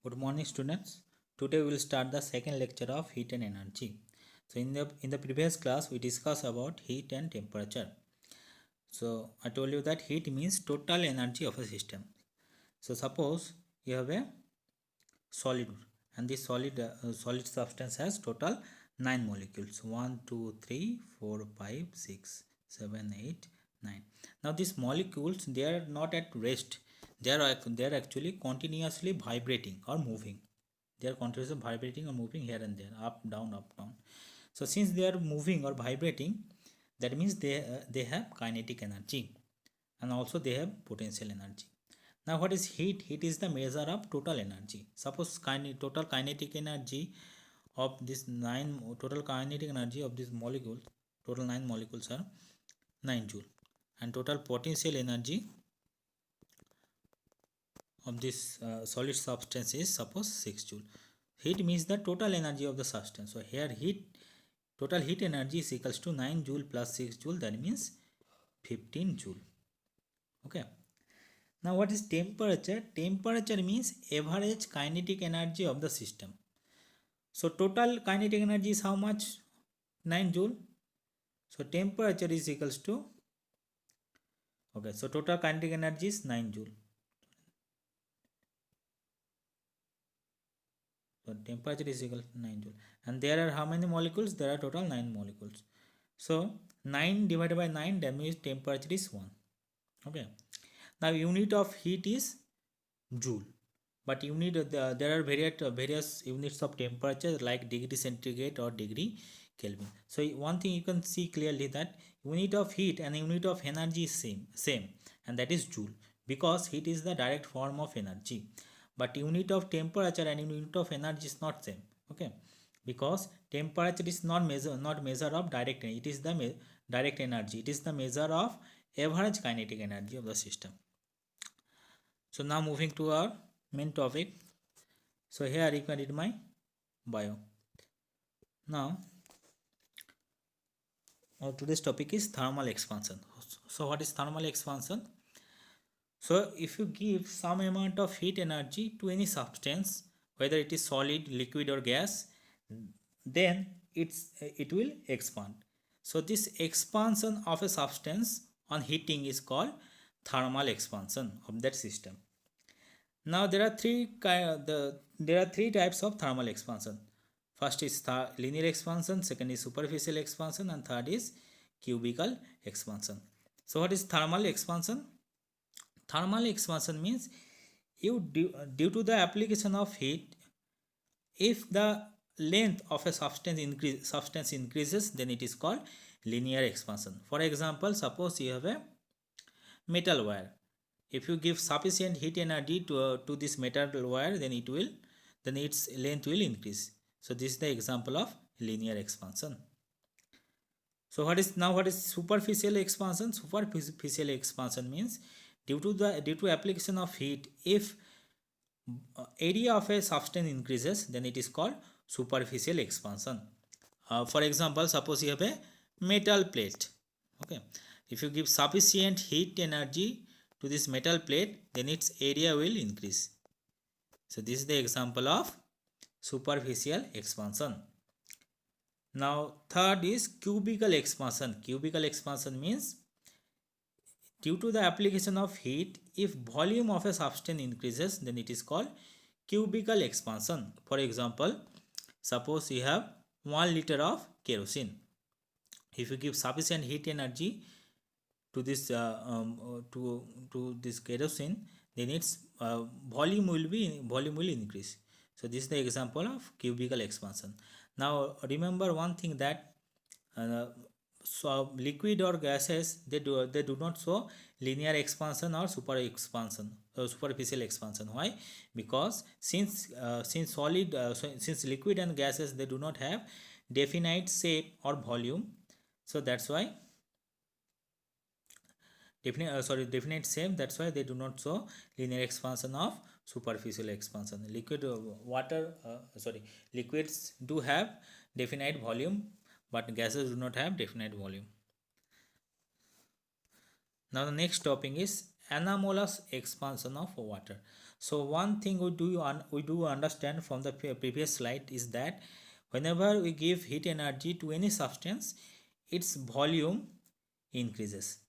Good morning, students. Today we will start the second lecture of heat and energy. So in the previous class we discussed about heat and temperature. So I told you that heat means total energy of a system. So suppose you have a solid, and this solid substance has total 9 molecules: 1 2 3 4 5 6 7 8 9. Now these molecules, they are not at rest. They are actually continuously vibrating or moving. They are continuously vibrating or moving here and there, up down up down. So since they are moving or vibrating, that means they have kinetic energy, and also they have potential energy. Now what is heat? Heat is the measure of total energy. Suppose total kinetic energy of this 9, total kinetic energy of this molecule, total 9 molecules are 9 joule, and total potential energy of this solid substance is suppose 6 joule. Heat means the total energy of the substance. So here total heat energy is equals to 9 joule plus 6 joule, that means 15 joule. Okay. Now what is temperature? Temperature means average kinetic energy of the system. So total kinetic energy is how much? 9 joule. So temperature is equals to, okay, so total kinetic energy is 9 joule. So temperature is equal to 9 joule. And there are how many molecules? There are total 9 molecules. So 9 divided by 9, that means temperature is 1. Okay. Now unit of heat is joule. But there are various units of temperature like degree centigrade or degree Kelvin. So one thing you can see clearly, that unit of heat and unit of energy is same, and that is joule, because heat is the direct form of energy. But unit of temperature and unit of energy is not same. Okay, because temperature is not measure of direct energy. It is the direct energy. It is the measure of average kinetic energy of the system. So now moving to our main topic. So here you can read my bio. Now today's topic is thermal expansion. So what is thermal expansion? So if you give some amount of heat energy to any substance, whether it is solid, liquid or gas, then it will expand. So this expansion of a substance on heating is called thermal expansion of that system. Now there are three types of thermal expansion. First is linear expansion, second is superficial expansion, and third is cubical expansion. So what is thermal expansion? Thermal expansion means due to the application of heat, if the length of a substance increases, then it is called linear expansion. For example, suppose you have a metal wire. If you give sufficient heat energy to this metal wire, then its length will increase. So this is the example of linear expansion. So what is superficial expansion? Superficial expansion means due to application of heat, if area of a substance increases, then it is called superficial expansion. For example, suppose you have a metal plate. Okay, if you give sufficient heat energy to this metal plate, then its area will increase. So this is the example of superficial expansion. Now third is cubical expansion. Cubical expansion means due to the application of heat, if volume of a substance increases, then it is called cubical expansion. For example, suppose you have 1 liter of kerosene. If you give sufficient heat energy to this to this kerosene, then its volume will increase. So this is the example of cubical expansion. Now remember one thing, that so liquid or gases, they do not show linear expansion or superficial expansion. Why? Because since liquid and gases, they do not have definite shape or volume, so that's why definite shape, that's why they do not show linear expansion of superficial expansion. Liquids do have definite volume, but gases do not have definite volume. Now the next topic is anomalous expansion of water. So one thing we do understand from the previous slide is that whenever we give heat energy to any substance, its volume increases.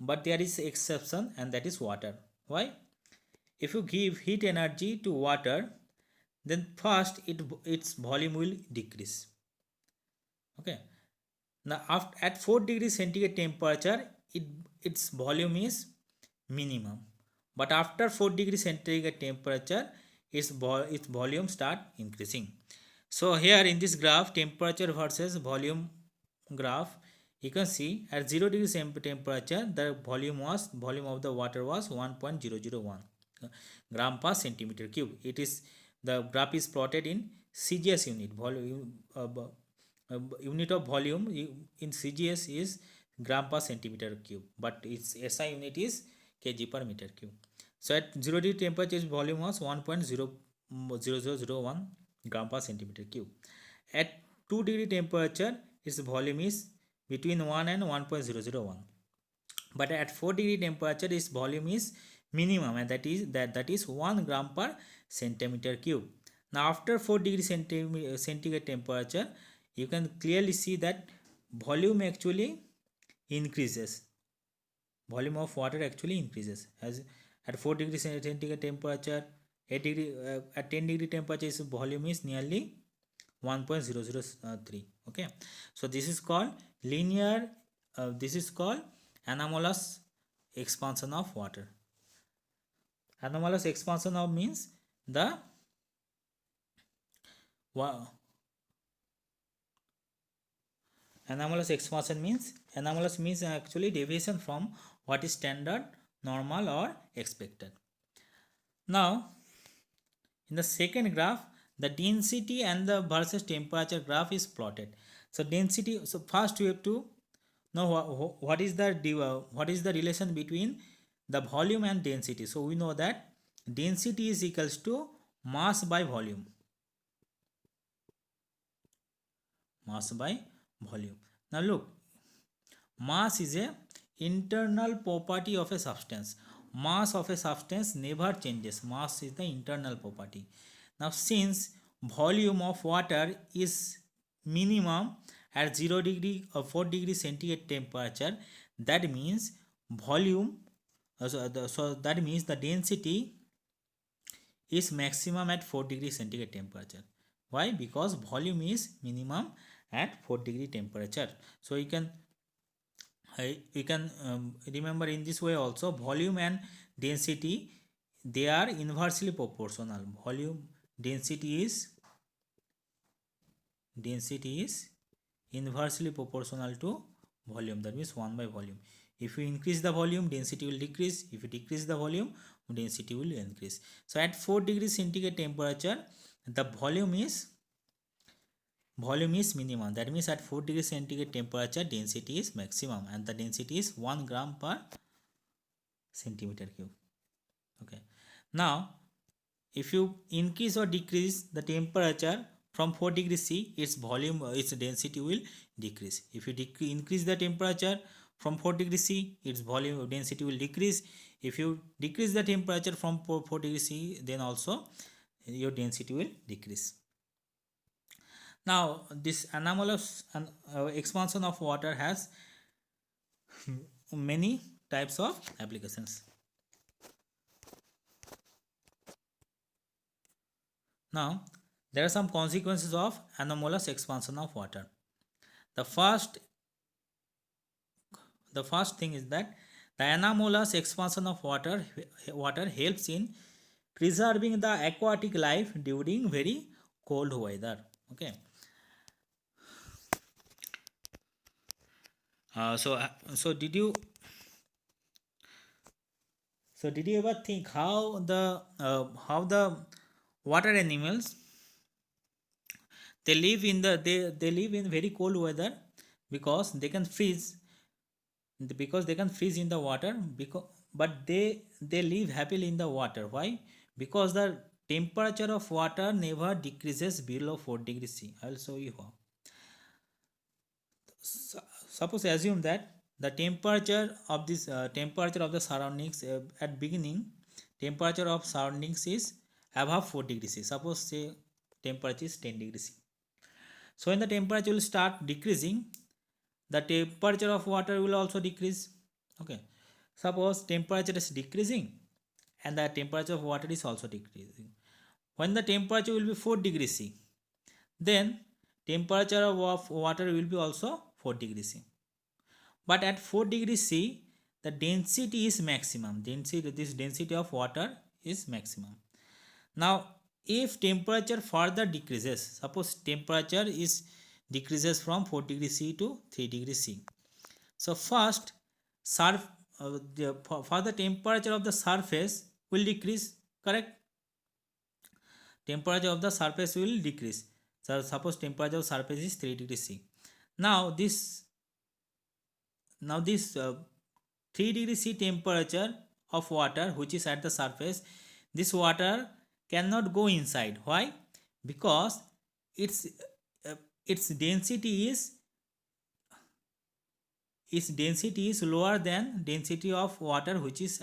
But there is exception, and that is water. Why? If you give heat energy to water, then first its volume will decrease. Okay. Now at 4 degrees centigrade temperature, its volume is minimum. But after 4 degrees centigrade temperature, its volume start increasing. So here in this graph, temperature versus volume graph, you can see at 0 degrees temperature, the volume of the water was 1.001 gram per centimeter cube. It is the graph is plotted in CGS unit. Volume unit of volume in CGS is gram per centimeter cube, but its SI unit is kg per meter cube. So at 0 degree temperature, its volume was 1.0001 gram per centimeter cube. At 2 degree temperature, its volume is between 1 and 1.001. But at 4 degree temperature, its volume is minimum, and that is 1 gram per centimeter cube. Now after 4 degree centigrade temperature, you can clearly see that volume actually increases. Volume of water actually increases as at 4 degree centigrade temperature. At 10 degree temperature, its volume is nearly 1.003. Okay, so this is called linear. This is called anomalous expansion of water. Anomalous expansion of means the anomalous means actually deviation from what is standard, normal, or expected. Now in the second graph, the density and the versus temperature graph is plotted. So density, so first we have to know what is the relation between the volume and density. So we know that density is equals to mass by volume. Mass by volume. Now look, mass is a internal property of a substance. Mass of a substance never changes. Mass is the internal property. Now since volume of water is minimum at 0 degree or 4 degree centigrade temperature, that means volume so that means the density is maximum at 4 degree centigrade temperature. Why? Because volume is minimum at 4 degree temperature. So you can remember in this way also, volume and density, they are inversely proportional. Density is inversely proportional to volume, that means 1 by volume. If you increase the volume, density will decrease. If you decrease the volume, density will increase. So at 4 degrees centigrade temperature, the volume is minimum. That means at 4 degrees centigrade temperature, density is maximum, and the density is 1 gram per centimeter cube. Okay. Now if you increase or decrease the temperature from 4 degrees C, its density will decrease. If you increase the temperature from 4 degrees C, its volume density will decrease. If you decrease the temperature from 4 degrees C, then also your density will decrease. Now this anomalous expansion of water has many types of applications. Now there are some consequences of anomalous expansion of water. The first thing is that the anomalous expansion of water helps in preserving the aquatic life during very cold weather. Okay. So did you ever think how the water animals, they live in very cold weather because they can freeze in the water, but they live happily in the water. Why? Because the temperature of water never decreases below 4 degrees C. I'll show you how. Suppose assume that the temperature of the surroundings at beginning, temperature of surroundings is above 4 degrees C. Suppose say temperature is 10 degrees C. So when the temperature will start decreasing, the temperature of water will also decrease. Okay. Suppose temperature is decreasing and the temperature of water is also decreasing. When the temperature will be 4 degrees C, then temperature of water will be also 4 degrees C. But at 4 degrees C, the density is maximum. This density of water is maximum. Now, if temperature further decreases, suppose temperature is decreases from 4 degrees C to 3 degrees C. So first, for the temperature of the surface will decrease, correct? Temperature of the surface will decrease. So suppose temperature of surface is 3 degrees C. Now this 3 degrees C temperature of water which is at the surface, this water cannot go inside. Why? Because its its density is lower than density of water which is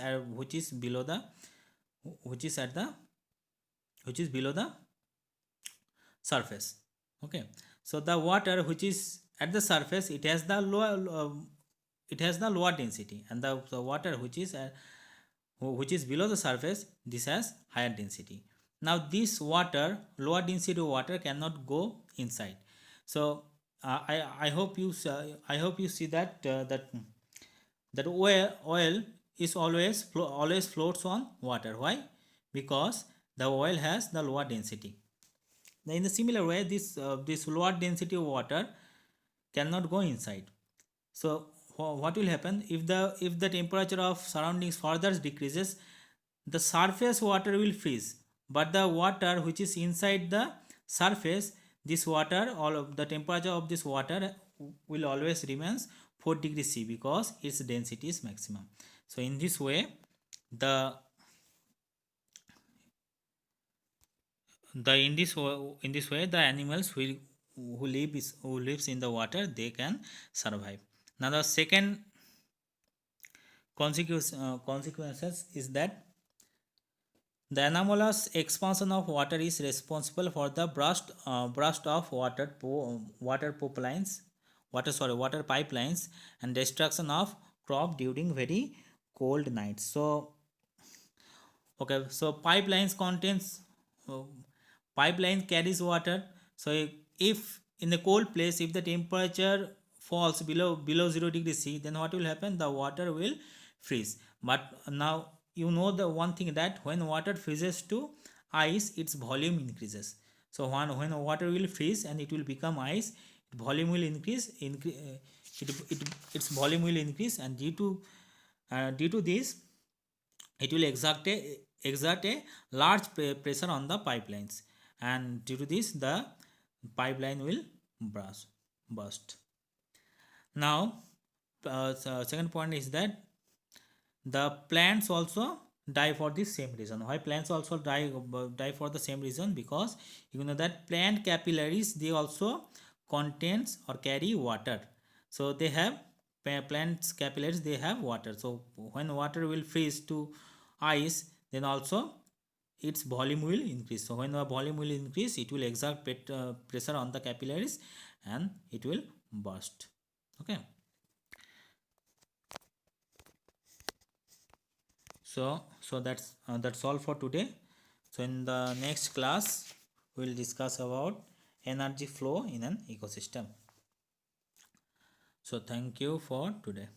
below the which is at the which is below the surface. Okay, so the water which is at the surface, it has the lower density, and the water which is below the surface, this has higher density. Now this water, lower density water, cannot go inside. So I hope you see that oil is always floats on water. Why? Because the oil has the lower density. Now in the similar way, this lower density water cannot go inside. So what will happen if the temperature of surroundings further decreases? The surface water will freeze, but the water which is inside the surface, this water, all of the temperature of this water will always remains 4 degrees C because its density is maximum. So in this way, the in this way the animals who lives in the water, they can survive. Now the second consequences is that the anomalous expansion of water is responsible for the burst of water pipelines and destruction of crop during very cold nights. So okay, so uh, pipeline carries water. So if in the cold place, if the temperature falls below 0 degrees C, then what will happen? The water will freeze. But now you know the one thing, that when water freezes to ice, its volume increases. So when water will freeze and it will become ice, volume will its volume will increase, and due to this, it will exert a large pressure on the pipelines, and due to this, the pipeline will burst. Now so second point is that the plants also die for the same reason. Why plants also die for the same reason? Because you know that plant capillaries, they also contains or carry water. So they have plants capillaries, they have water. So when water will freeze to ice, then also its volume will increase. So when the volume will increase, it will exert pressure on the capillaries and it will burst. Okay, so that's all for today. So in the next class, we'll discuss about energy flow in an ecosystem. So thank you for today.